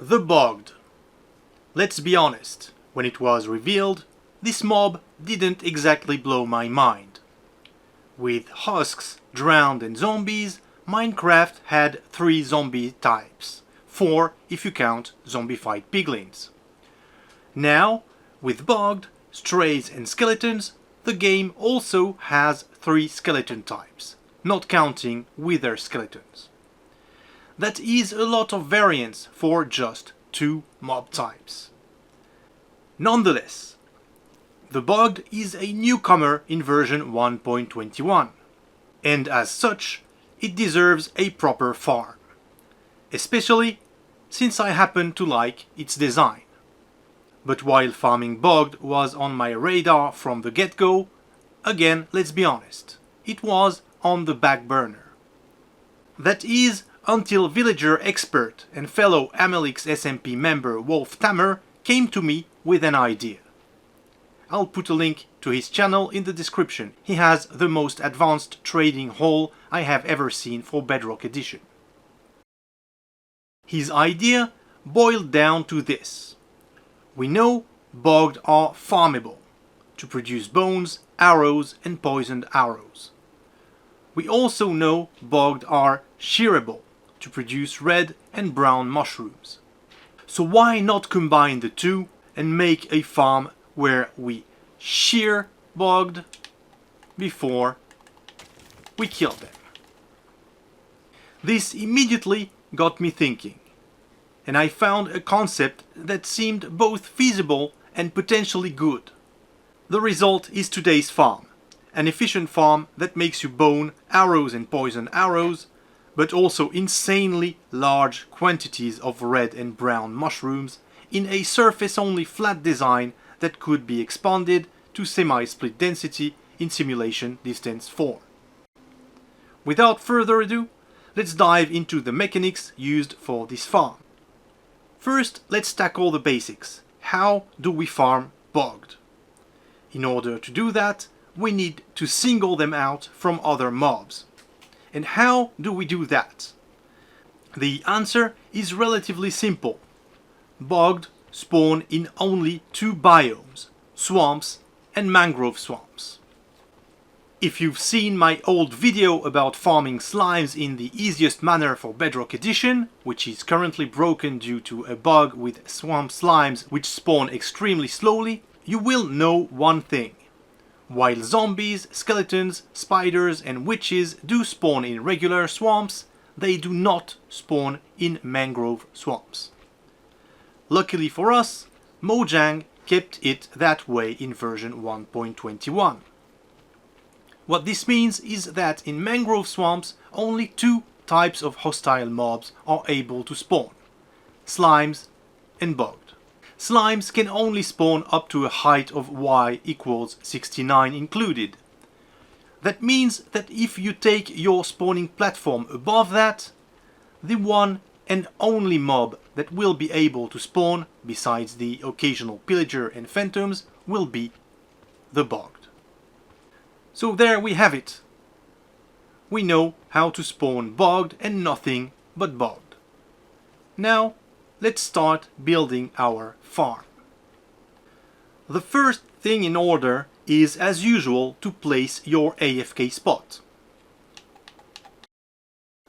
The Bogged. Let's be honest, when it was revealed, this mob didn't exactly blow my mind. With husks, drowned and zombies, Minecraft had 3 zombie types, 4 if you count zombified piglins. Now, with Bogged, strays and skeletons, the game also has 3 skeleton types, not counting wither skeletons. That is a lot of variance for just 2 mob types. Nonetheless, the Bogged is a newcomer in version 1.21, and as such, it deserves a proper farm, especially since I happen to like its design. But while farming Bogged was on my radar from the get-go, again, let's be honest, it was on the back burner. That is until villager expert and fellow Amelix SMP member Wolf Tammer came to me with an idea. I'll put a link to his channel in the description. He has the most advanced trading hall I have ever seen for Bedrock Edition. His idea boiled down to this. We know Bogged are farmable, to produce bones, arrows and poisoned arrows. We also know Bogged are shearable, to produce red and brown mushrooms. So why not combine the two and make a farm where we shear Bogged before we kill them? This immediately got me thinking, and I found a concept that seemed both feasible and potentially good. The result is today's farm, an efficient farm that makes you bone, arrows and poison arrows, but also insanely large quantities of red and brown mushrooms in a surface-only flat design that could be expanded to semi-split density in simulation distance 4. Without further ado, let's dive into the mechanics used for this farm. First, let's tackle the basics. How do we farm Bogged? In order to do that, we need to single them out from other mobs. And how do we do that? The answer is relatively simple. Bogged spawn in only 2 biomes, swamps and mangrove swamps. If you've seen my old video about farming slimes in the easiest manner for Bedrock Edition, which is currently broken due to a bug with swamp slimes which spawn extremely slowly, you will know one thing. While zombies, skeletons, spiders and witches do spawn in regular swamps, they do not spawn in mangrove swamps. Luckily for us, Mojang kept it that way in version 1.21. What this means is that in mangrove swamps, only 2 types of hostile mobs are able to spawn: slimes and Bogged. Slimes can only spawn up to a height of y equals 69 included. That means that if you take your spawning platform above that, the one and only mob that will be able to spawn, besides the occasional pillager and phantoms, will be the Bogged. So there we have it. We know how to spawn Bogged and nothing but Bogged. Now, let's start building our farm. The first thing in order is, as usual, to place your AFK spot.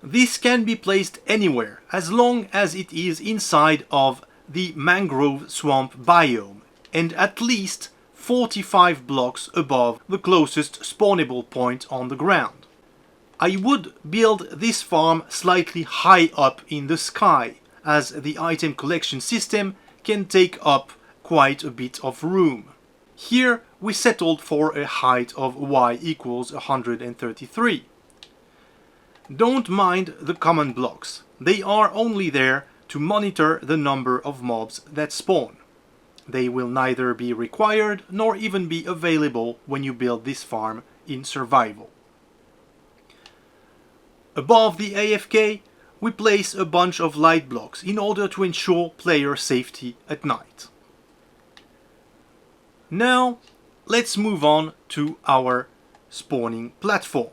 This can be placed anywhere, as long as it is inside of the mangrove swamp biome, and at least 45 blocks above the closest spawnable point on the ground. I would build this farm slightly high up in the sky, as the item collection system can take up quite a bit of room. Here we settled for a height of y equals 133. Don't mind the common blocks, they are only there to monitor the number of mobs that spawn. They will neither be required nor even be available when you build this farm in survival. Above the AFK, we place a bunch of light blocks in order to ensure player safety at night. Now, let's move on to our spawning platform.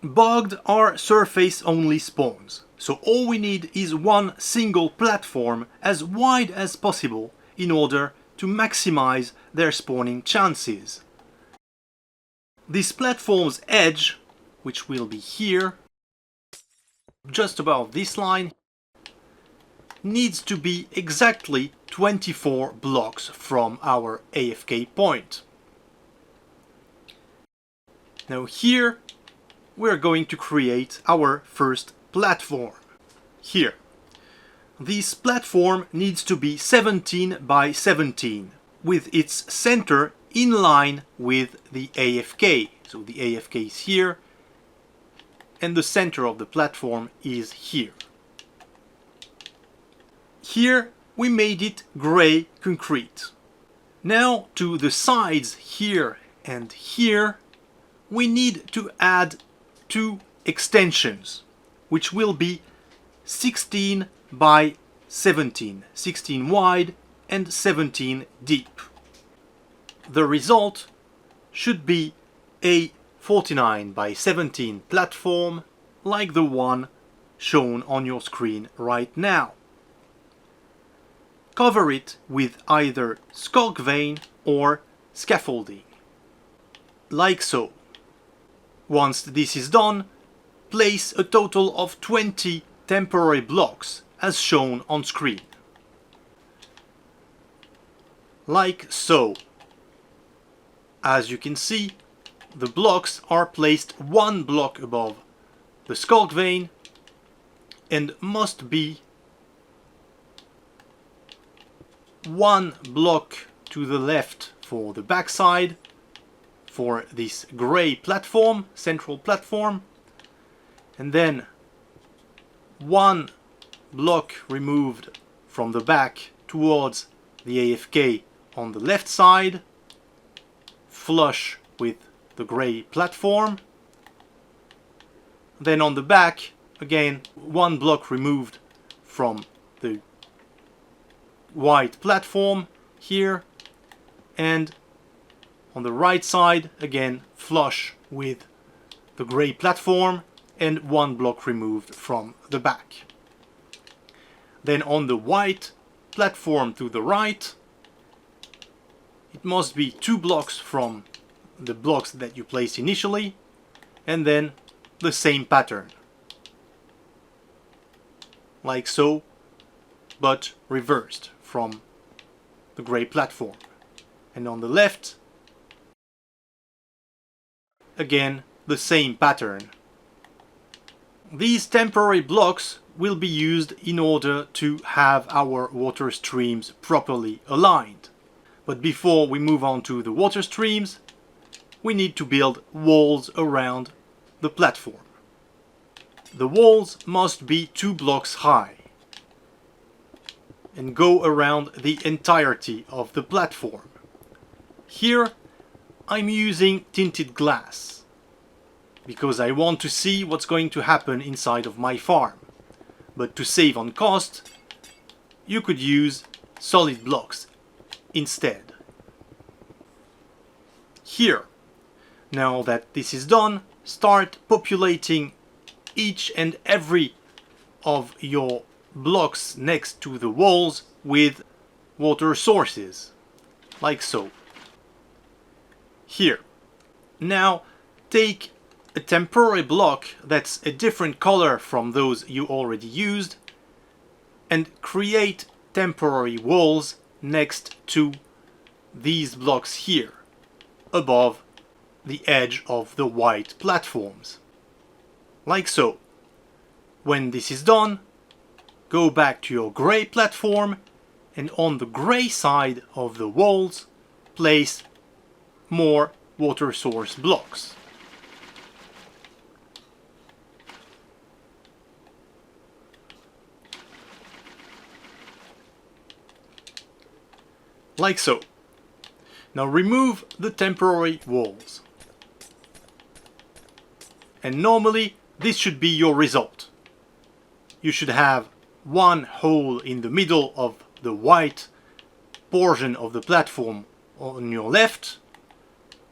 Bogged are surface-only spawns, so all we need is one single platform as wide as possible in order to maximize their spawning chances. This platform's edge, which will be here, just above this line, needs to be exactly 24 blocks from our AFK point. Now here we're going to create our first platform. Here. This platform needs to be 17 by 17 with its center in line with the AFK. So the AFK is here and the center of the platform is here. Here we made it gray concrete. Now to the sides here and here we need to add two extensions, which will be 16 by 17, 16 wide and 17 deep. The result should be a 49 by 17 platform like the one shown on your screen right now. Cover it with either skulk vein or scaffolding, like so. Once this is done, place a total of 20 temporary blocks as shown on screen. Like so. As you can see, the blocks are placed one block above the skulk vein and must be one block to the left for the backside for this gray platform, central platform, and then one block removed from the back towards the AFK on the left side, flush with the gray platform. Then on the back, again, one block removed from the white platform here, and on the right side, again, flush with the gray platform and one block removed from the back. Then on the white platform to the right, it must be two blocks from the blocks that you placed initially, and then the same pattern. Like so, but reversed from the gray platform. And on the left, again, the same pattern. These temporary blocks will be used in order to have our water streams properly aligned. But before we move on to the water streams, we need to build walls around the platform. The walls must be 2 blocks high and go around the entirety of the platform. Here I'm using tinted glass because I want to see what's going to happen inside of my farm. But to save on cost, you could use solid blocks instead. Here, now that this is done, start populating each and every of your blocks next to the walls with water sources, like so. Here. Now take a temporary block that's a different color from those you already used and create temporary walls next to these blocks here, above the edge of the white platforms. Like so. When this is done, go back to your gray platform and on the gray side of the walls place more water source blocks. Like so. Now remove the temporary walls. And normally this should be your result. You should have one hole in the middle of the white portion of the platform on your left,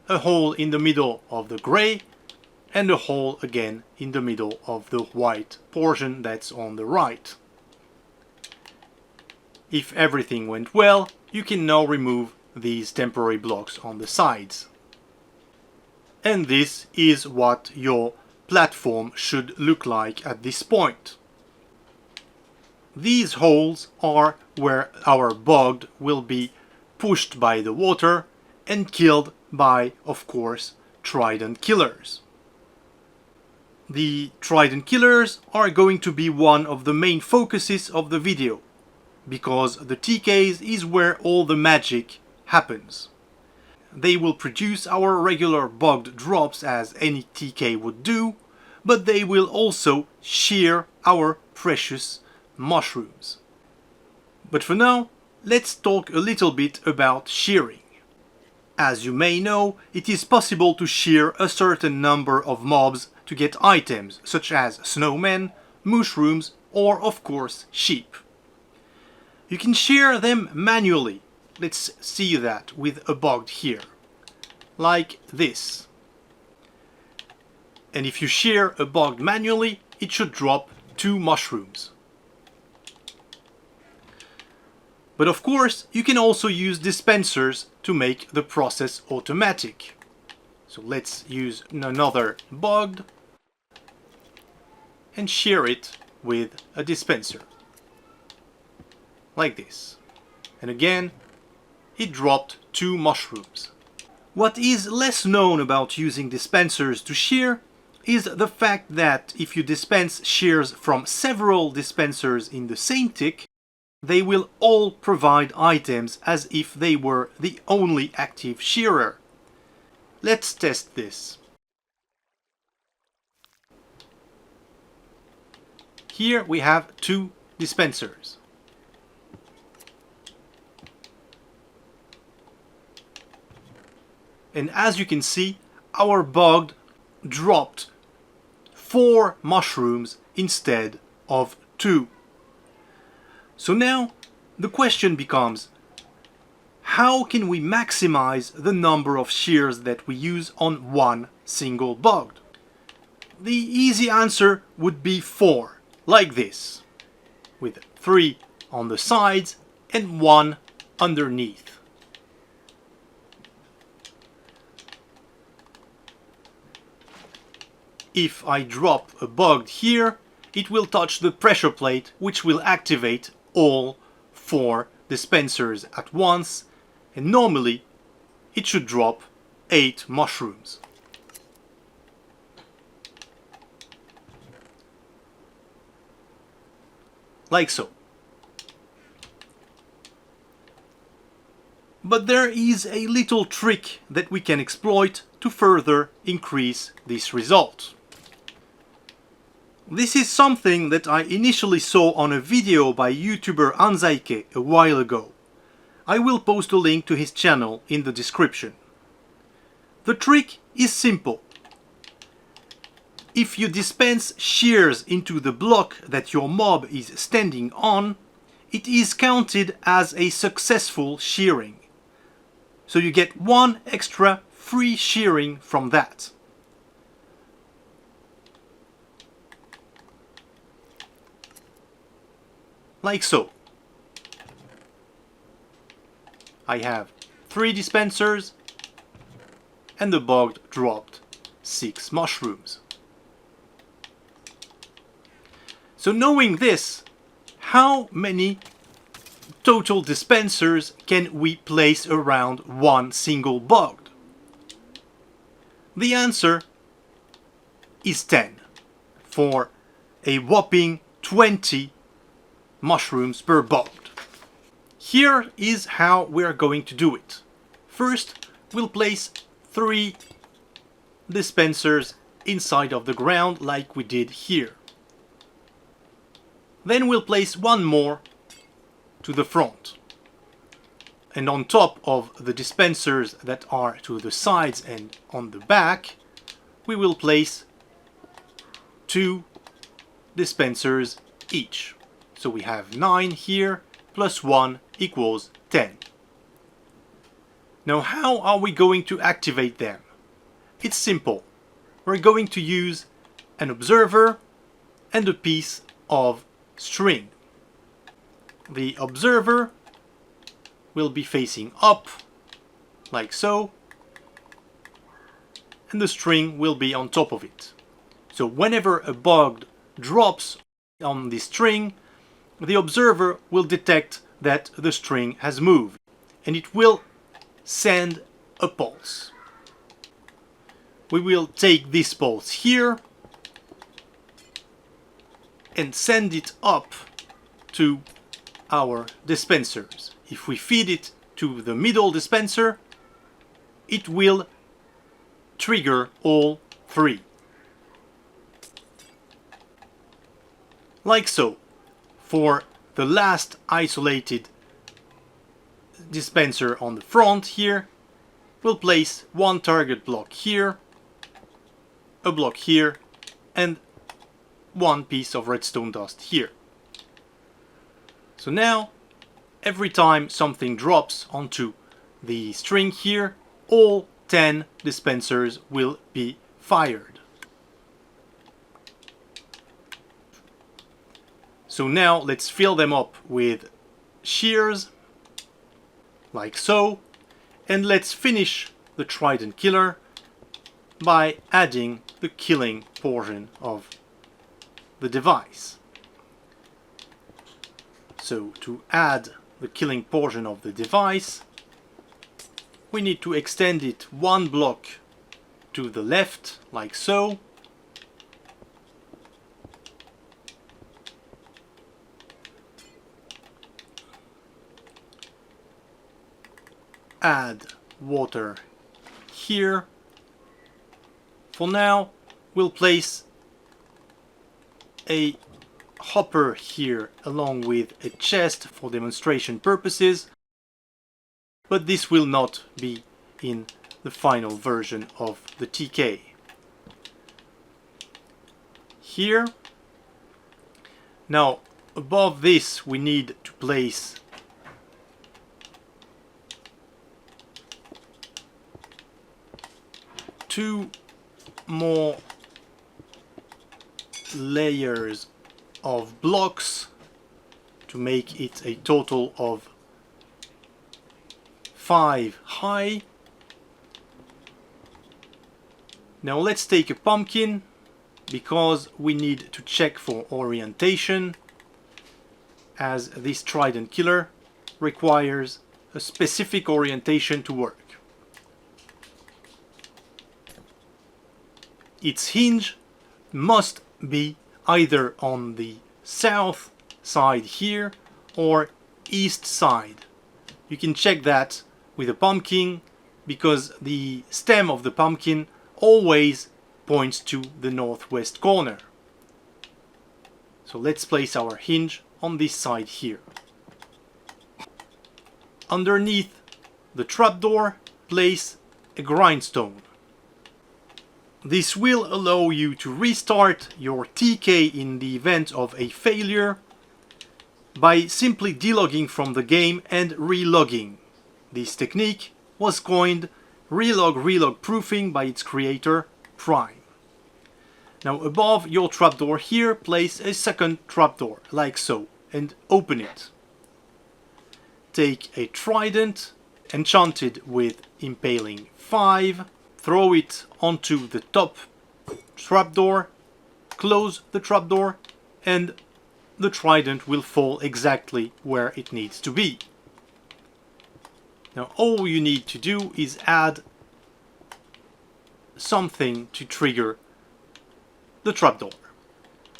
a hole in the middle of the gray, and a hole again in the middle of the white portion that's on the right. If everything went well, you can now remove these temporary blocks on the sides. And this is what your platform should look like at this point. These holes are where our bogged will be pushed by the water and killed by, of course, trident killers. The trident killers are going to be one of the main focuses of the video, because the TKs is where all the magic happens. They will produce our regular bogged drops as any TK would do, but they will also shear our precious mushrooms. But for now, let's talk a little bit about shearing. As you may know, it is possible to shear a certain number of mobs to get items such as snowmen, mushrooms, or of course sheep. You can shear them manually. Let's see that with a bogged here, like this. And if you shear a bogged manually, it should drop 2 mushrooms. But of course, you can also use dispensers to make the process automatic. So let's use another bogged and shear it with a dispenser. Like this. And again, it dropped 2 mushrooms. What is less known about using dispensers to shear is the fact that if you dispense shears from several dispensers in the same tick, they will all provide items as if they were the only active shearer. Let's test this. Here we have 2 dispensers. And as you can see, our bogged dropped 4 mushrooms instead of 2. So now the question becomes, how can we maximize the number of shears that we use on one single bogged? The easy answer would be 4, like this, with 3 on the sides and 1 underneath. If I drop a bogged here, it will touch the pressure plate, which will activate all 4 dispensers at once, and normally it should drop 8 mushrooms. Like so. But there is a little trick that we can exploit to further increase this result. This is something that I initially saw on a video by YouTuber Anzaike a while ago. I will post a link to his channel in the description. The trick is simple. If you dispense shears into the block that your mob is standing on, it is counted as a successful shearing. So you get 1 extra free shearing from that. Like so. I have 3 dispensers and the bogged dropped 6 mushrooms. So knowing this, how many total dispensers can we place around one single bogged? The answer is 10 for a whopping 20 mushrooms per bogged. Here is how we are going to do it. First, we'll place 3 dispensers inside of the ground like we did here. Then we'll place 1 more to the front. And on top of the dispensers that are to the sides and on the back, we will place 2 dispensers each. So we have 9 here, plus 1 equals 10. Now how are we going to activate them? It's simple. we're going to use an observer and a piece of string. The observer will be facing up, like so, and the string will be on top of it. So whenever a Bogged drops on the string, the observer will detect that the string has moved, and it will send a pulse. We will take this pulse here and send it up to our dispensers. If we feed it to the middle dispenser, it will trigger all three. Like so. For the last isolated dispenser on the front here, we'll place one target block here, a block here, and one piece of redstone dust here. So now, every time something drops onto the string here, all 10 dispensers will be fired. So now let's fill them up with shears, like so, and let's finish the trident killer by adding the killing portion of the device. So to add the killing portion of the device, we need to extend it one block to the left, like so. Add water here. For now, we'll place a hopper here along with a chest for demonstration purposes, but this will not be in the final version of the TK. Here, now above this we need to place two more layers of blocks to make it a total of 5 high. Now let's take a pumpkin, because we need to check for orientation, as this trident killer requires a specific orientation to work. Its hinge must be either on the south side here or east side. You can check that with a pumpkin, because the stem of the pumpkin always points to the northwest corner. So let's place our hinge on this side here. Underneath the trapdoor, place a grindstone. This will allow you to restart your TK in the event of a failure by simply delogging from the game and relogging. This technique was coined relog proofing by its creator, Prime. Now above your trapdoor here, place a second trapdoor, like so, and open it. Take a trident, enchanted with impaling 5, throw it onto the top trapdoor, close the trapdoor, and the trident will fall exactly where it needs to be. Now all you need to do is add something to trigger the trapdoor.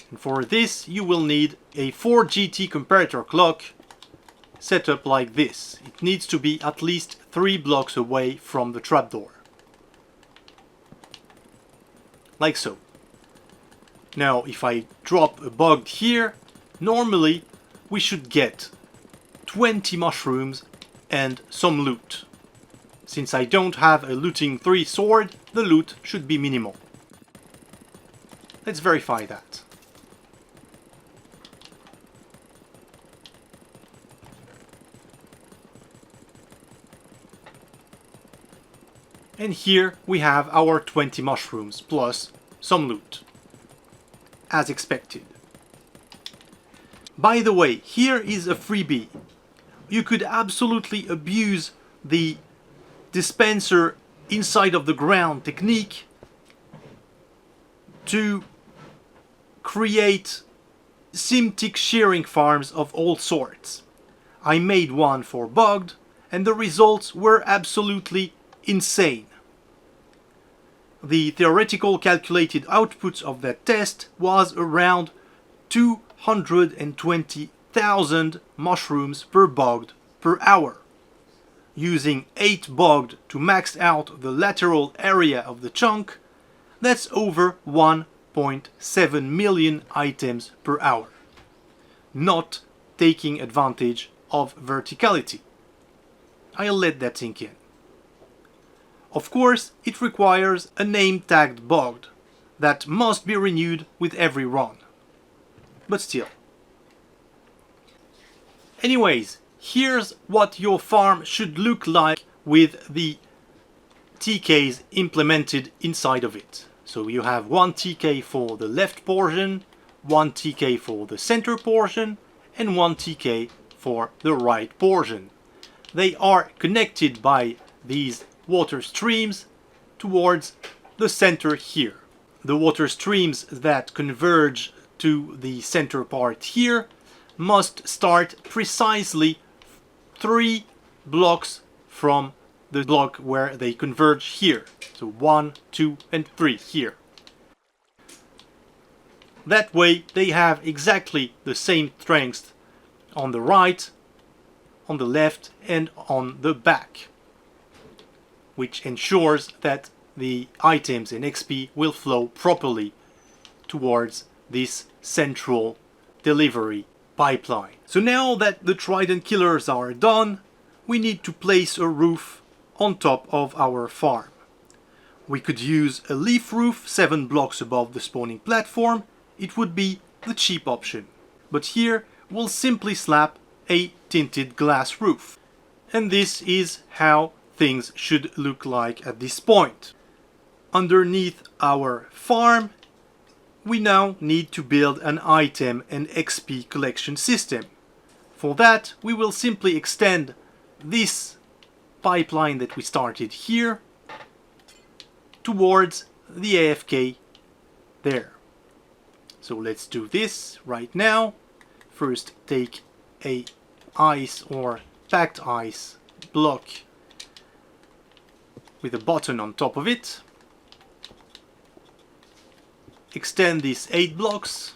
And for this you will need a 4GT comparator clock set up like this. It needs to be at least 3 blocks away from the trapdoor. Like so. Now if I drop a Bogged here, normally we should get 20 mushrooms and some loot. Since I don't have a looting 3 sword, the loot should be minimal. Let's verify that. And here we have our 20 mushrooms plus some loot, as expected. By the way, here is a freebie. You could absolutely abuse the dispenser inside of the ground technique to create symptic shearing farms of all sorts. I made one for Bogged, and the results were absolutely insane. The theoretical calculated output of that test was around 220,000 mushrooms per Bogged per hour. Using 8 Bogged to max out the lateral area of the chunk, that's over 1.7 million items per hour, not taking advantage of verticality. I'll let that sink in. Of course, it requires a name tagged Bogged that must be renewed with every run. But still. Anyways, here's what your farm should look like with the TKs implemented inside of it. So you have one TK for the left portion, one TK for the center portion, and one TK for the right portion. They are connected by these water streams towards the center here. The water streams that converge to the center part here must start precisely 3 blocks from the block where they converge here. So 1, 2, and 3 here. That way they have exactly the same strength on the right, on the left, and on the back, which ensures that the items in XP will flow properly towards this central delivery pipeline. So now that the trident killers are done, we need to place a roof on top of our farm. We could use a leaf roof 7 blocks above the spawning platform. It would be the cheap option. But here we'll simply slap a tinted glass roof. And this is how things should look like at this point. Underneath our farm, we now need to build an item and XP collection system. For that, we will simply extend this pipeline that we started here towards the AFK there. So let's do this right now. First take a ice or packed ice block with a button on top of it. Extend these 8 blocks.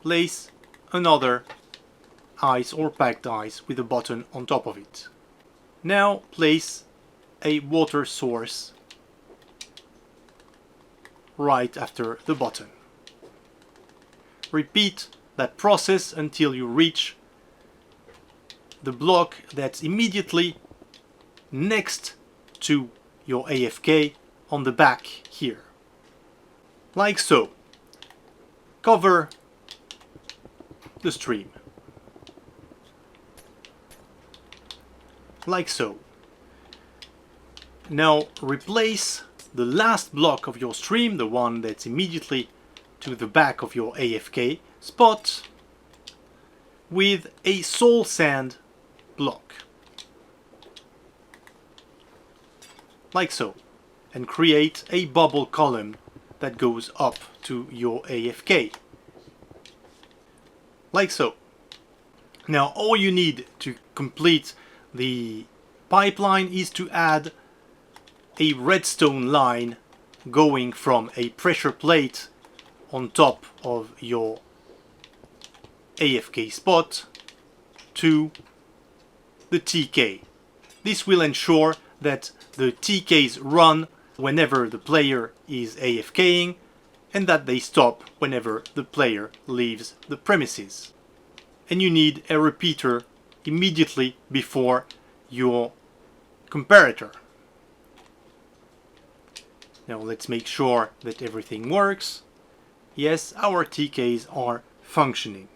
Place another ice or packed ice with a button on top of it. Now place a water source right after the button. Repeat that process until you reach the block that's immediately next to your AFK on the back here. Like so. Cover the stream. Like so. Now replace the last block of your stream, the one that's immediately to the back of your AFK spot, with a soul sand block. Like so. And create a bubble column that goes up to your AFK. Like so. Now all you need to complete the pipeline is to add a redstone line going from a pressure plate on top of your AFK spot to the TK. This will ensure that the TKs run whenever the player is AFKing and that they stop whenever the player leaves the premises. And you need a repeater immediately before your comparator. Now let's make sure that everything works. Yes, our TKs are functioning.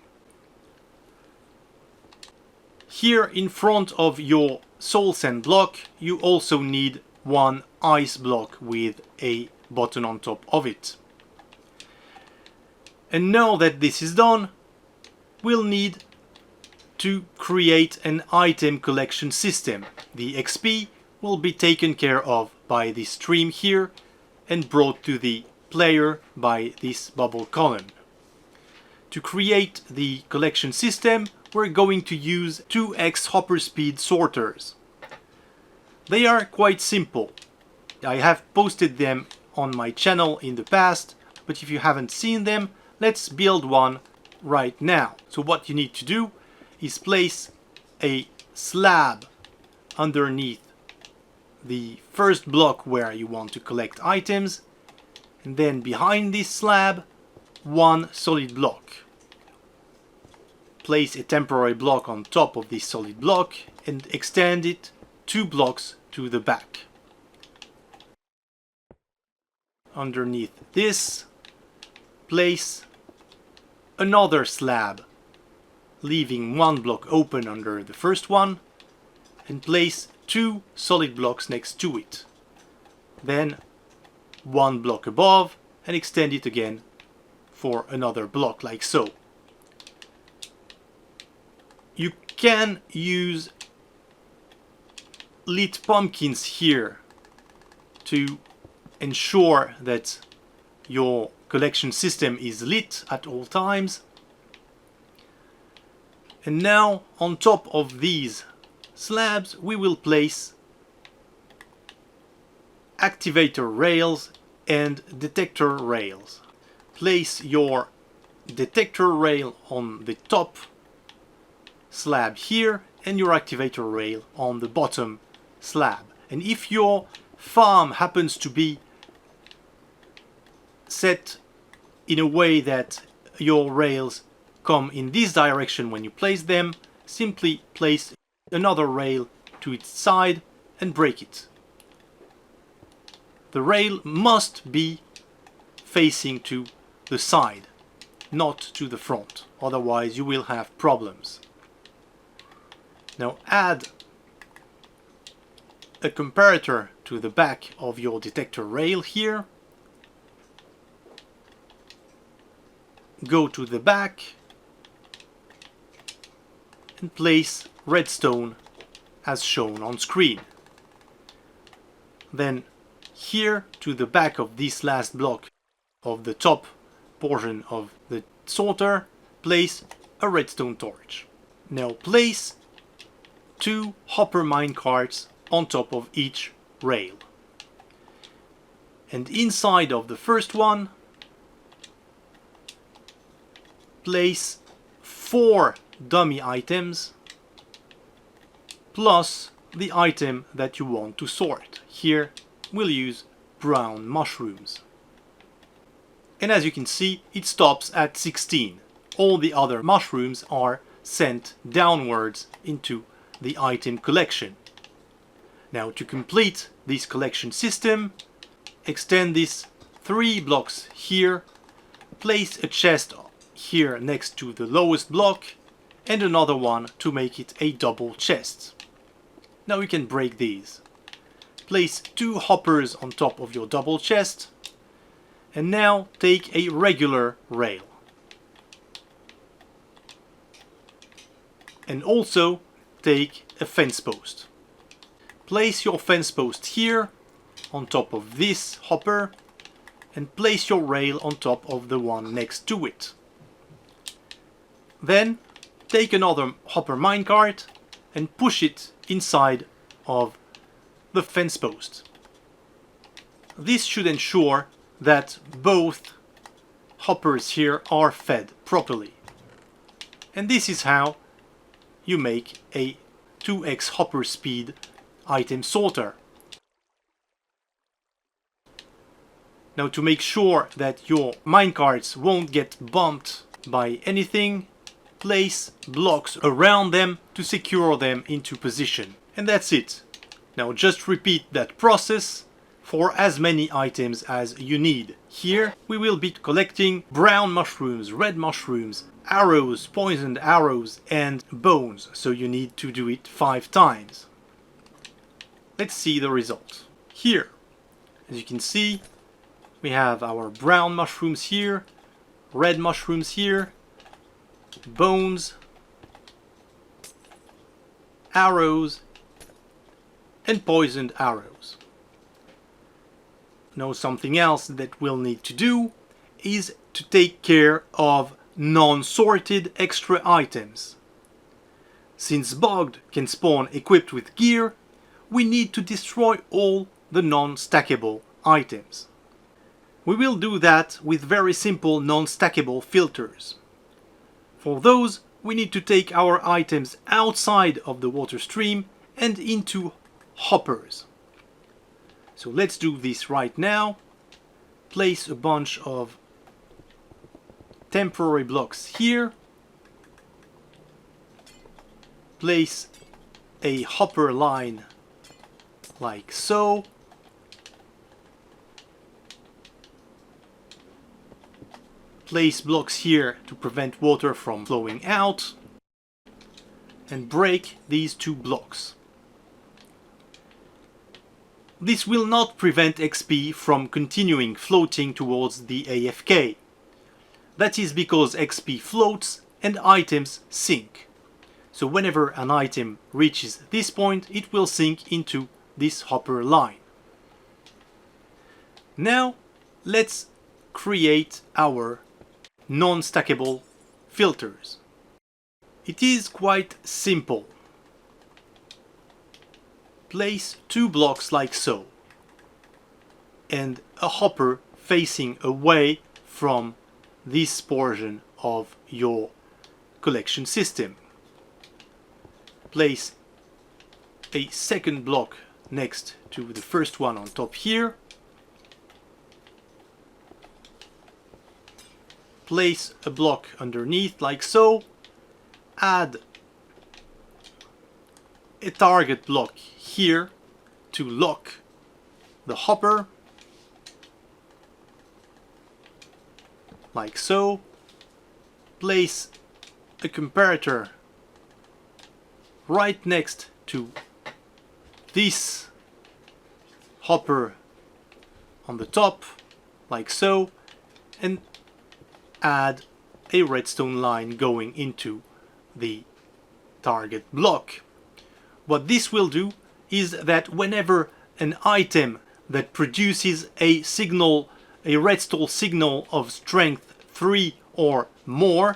Here in front of your soul sand block, you also need one ice block with a button on top of it. And now that this is done, we'll need to create an item collection system. The XP will be taken care of by this stream here and brought to the player by this bubble column. To create the collection system, we're going to use 2x hopper speed sorters. They are quite simple. I have posted them on my channel in the past, but if you haven't seen them, let's build one right now. So what you need to do is place a slab underneath the first block where you want to collect items, and then behind this slab, one solid block. Place a temporary block on top of this solid block and extend it 2 blocks to the back. Underneath this, place another slab, leaving 1 block open under the first one, and place 2 solid blocks next to it. Then 1 block above and extend it again for another block, like so. You can use lit pumpkins here to ensure that your collection system is lit at all times. And now on top of these slabs we will place activator rails and detector rails. Place your detector rail on the top slab here and your activator rail on the bottom slab. And if your farm happens to be set in a way that your rails come in this direction when you place them, simply place another rail to its side and break it. The rail must be facing to the side, not to the front, otherwise you will have problems. Now add a comparator to the back of your detector rail here. Go to the back and place redstone as shown on screen. Then here to the back of this last block of the top portion of the sorter, place a redstone torch. Now place 2 hopper minecarts on top of each rail. And inside of the first one, place 4 dummy items plus the item that you want to sort. Here we'll use brown mushrooms. And as you can see, it stops at 16. All the other mushrooms are sent downwards into the item collection. Now to complete this collection system, extend this 3 blocks here, place a chest here next to the lowest block and another one to make it a double chest. Now you can break these. Place 2 hoppers on top of your double chest and now take a regular rail. And also take a fence post. Place your fence post here on top of this hopper and place your rail on top of the one next to it. Then take another hopper minecart and push it inside of the fence post. This should ensure that both hoppers here are fed properly. And this is how you make a 2x hopper speed item sorter. Now to make sure that your minecarts won't get bumped by anything, place blocks around them to secure them into position. And that's it. Now just repeat that process for as many items as you need. Here we will be collecting brown mushrooms, red mushrooms, arrows, poisoned arrows and bones, so you need to do it 5 times. Let's see the result. Here, as you can see, We have our brown mushrooms here, red mushrooms here, bones, arrows, and poisoned arrows. Now something else that we'll need to do is to take care of non-sorted extra items. Since Bogged can spawn equipped with gear, we need to destroy all the non-stackable items. We will do that with very simple non-stackable filters. For those, we need to take our items outside of the water stream and into hoppers. So let's do this right now. Place a bunch of temporary blocks here. Place a hopper line like so. Place blocks here to prevent water from flowing out. And break these two blocks. This will not prevent XP from continuing floating towards the AFK. That is because XP floats and items sink. So whenever an item reaches this point, it will sink into this hopper line. Now let's create our non-stackable filters. It is quite simple. Place two blocks like so, and a hopper facing away from this portion of your collection system. Place a second block next to the first one on top here. Place a block underneath like so. Add a target block here to lock the hopper like so. Place a comparator right next to this hopper on the top like so, and add a redstone line going into the target block. What this will do is that whenever an item that produces a signal, a redstone signal of strength 3 or more,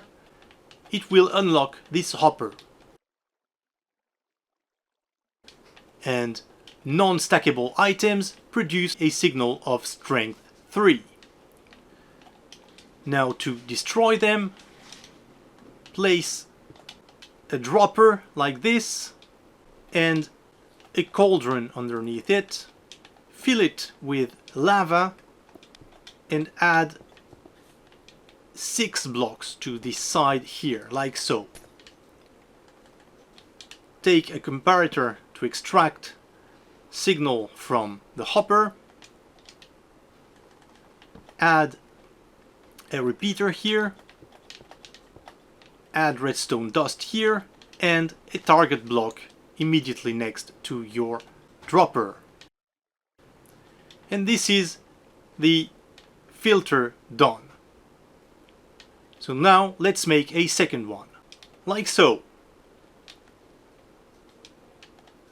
it will unlock this hopper. And non-stackable items produce a signal of strength 3. Now to destroy them, place a dropper like this and a cauldron underneath it, fill it with lava and add 6 blocks to this side here, like so. Take a comparator to extract signal from the hopper, add a repeater here, add redstone dust here, and a target block immediately next to your dropper. And this is the filter done. So now let's make a second one, like so.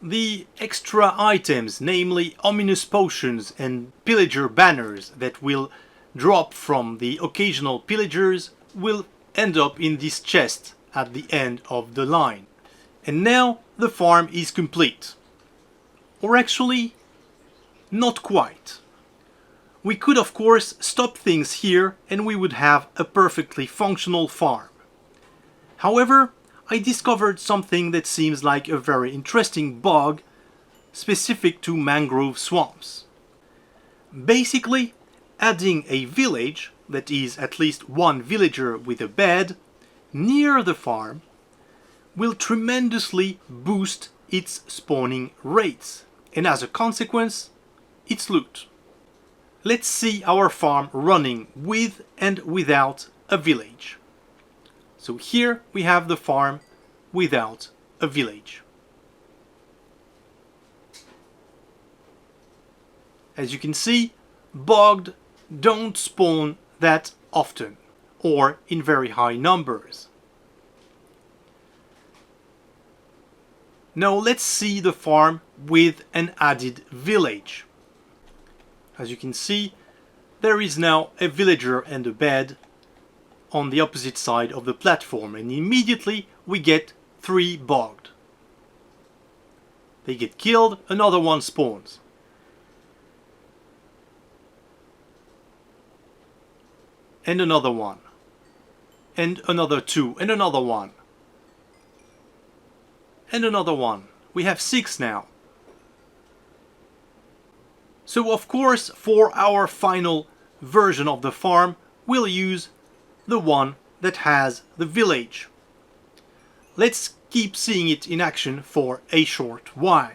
The extra items, namely ominous potions and pillager banners that will drop from the occasional pillagers, will end up in this chest at the end of the line. And now the farm is complete. Or actually, not quite. We could of course stop things here and we would have a perfectly functional farm. However, I discovered something that seems like a very interesting bug specific to mangrove swamps. Basically, adding a village, that is at least one villager with a bed, near the farm will tremendously boost its spawning rates, and as a consequence, its loot. Let's see our farm running with and without a village. So here we have the farm without a village. As you can see, Bogged don't spawn that often or in very high numbers. Now let's see the farm with an added village. As you can see, there is now a villager and a bed on the opposite side of the platform, and immediately we get 3 bogged. They get killed, another one spawns. And another one. And another 2, and another one. And another one. We have 6 now. So of course, for our final version of the farm, we'll use the one that has the village. Let's keep seeing it in action for a short while.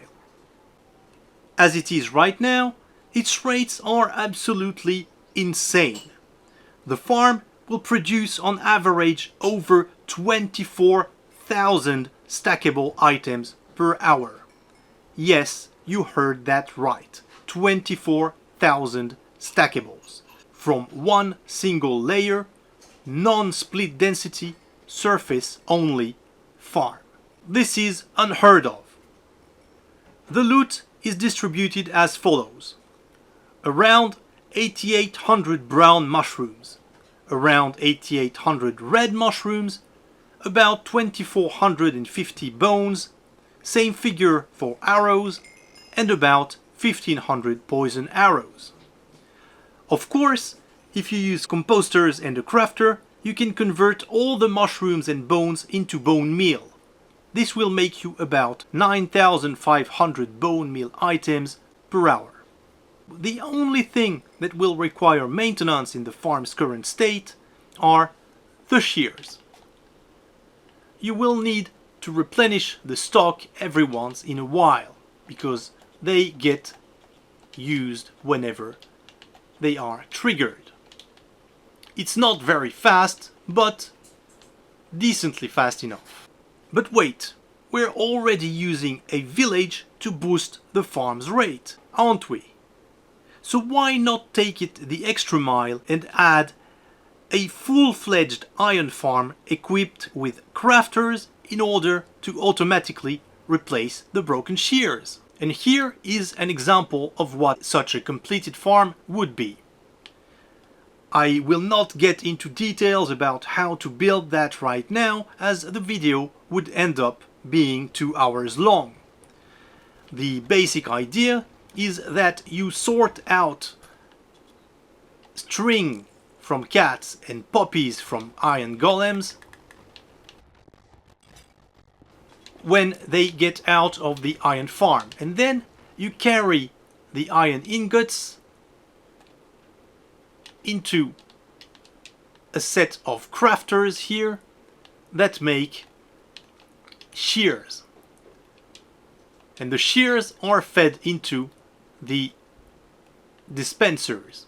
As it is right now, its rates are absolutely insane. The farm will produce on average over 24,000 stackable items per hour. Yes, you heard that right. 24,000 stackables from one single layer, non-split density, surface only farm. This is unheard of. The loot is distributed as follows: around 8,800 brown mushrooms, around 8,800 red mushrooms, about 2,450 bones, same figure for arrows, and about 1,500 poison arrows. Of course, if you use composters and a crafter, you can convert all the mushrooms and bones into bone meal. This will make you about 9,500 bone meal items per hour. The only thing that will require maintenance in the farm's current state are the shears. You will need to replenish the stock every once in a while, because they get used whenever they are triggered. It's not very fast, but decently fast enough. But wait, we're already using a village to boost the farm's rate, aren't we? So why not take it the extra mile and add a full-fledged iron farm equipped with crafters in order to automatically replace the broken shears? And here is an example of what such a completed farm would be. I will not get into details about how to build that right now, as the video would end up being 2 hours long. The basic idea is that you sort out string from cats and poppies from iron golems when they get out of the iron farm, and then you carry the iron ingots into a set of crafters here that make shears, and the shears are fed into the dispensers,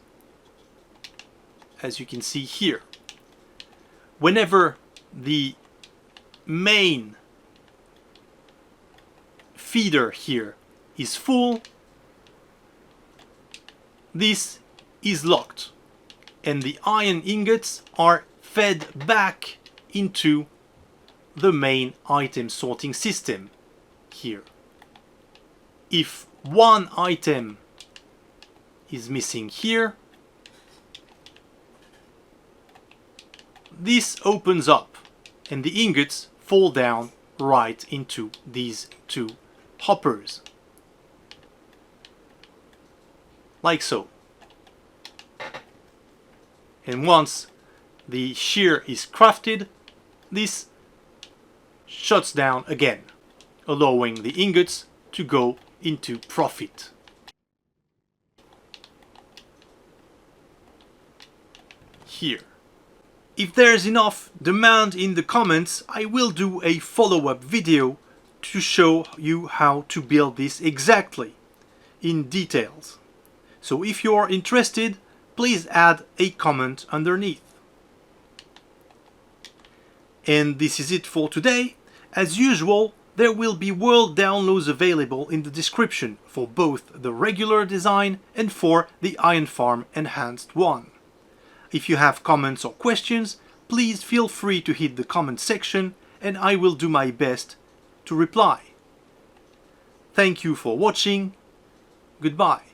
as you can see here. Whenever the main feeder here is full, this is locked, and the iron ingots are fed back into the main item sorting system here. If one item is missing here, this opens up and the ingots fall down right into these 2 hoppers, like so. And once the shear is crafted, this shuts down again, allowing the ingots to go into profit. Here. If there's enough demand in the comments, I will do a follow-up video to show you how to build this exactly, in details. So if you are interested, please add a comment underneath. And this is it for today. As usual, There will be world downloads available in the description for both the regular design and for the Iron Farm enhanced one. If you have comments or questions, please feel free to hit the comment section and I will do my best to reply. Thank you for watching. Goodbye.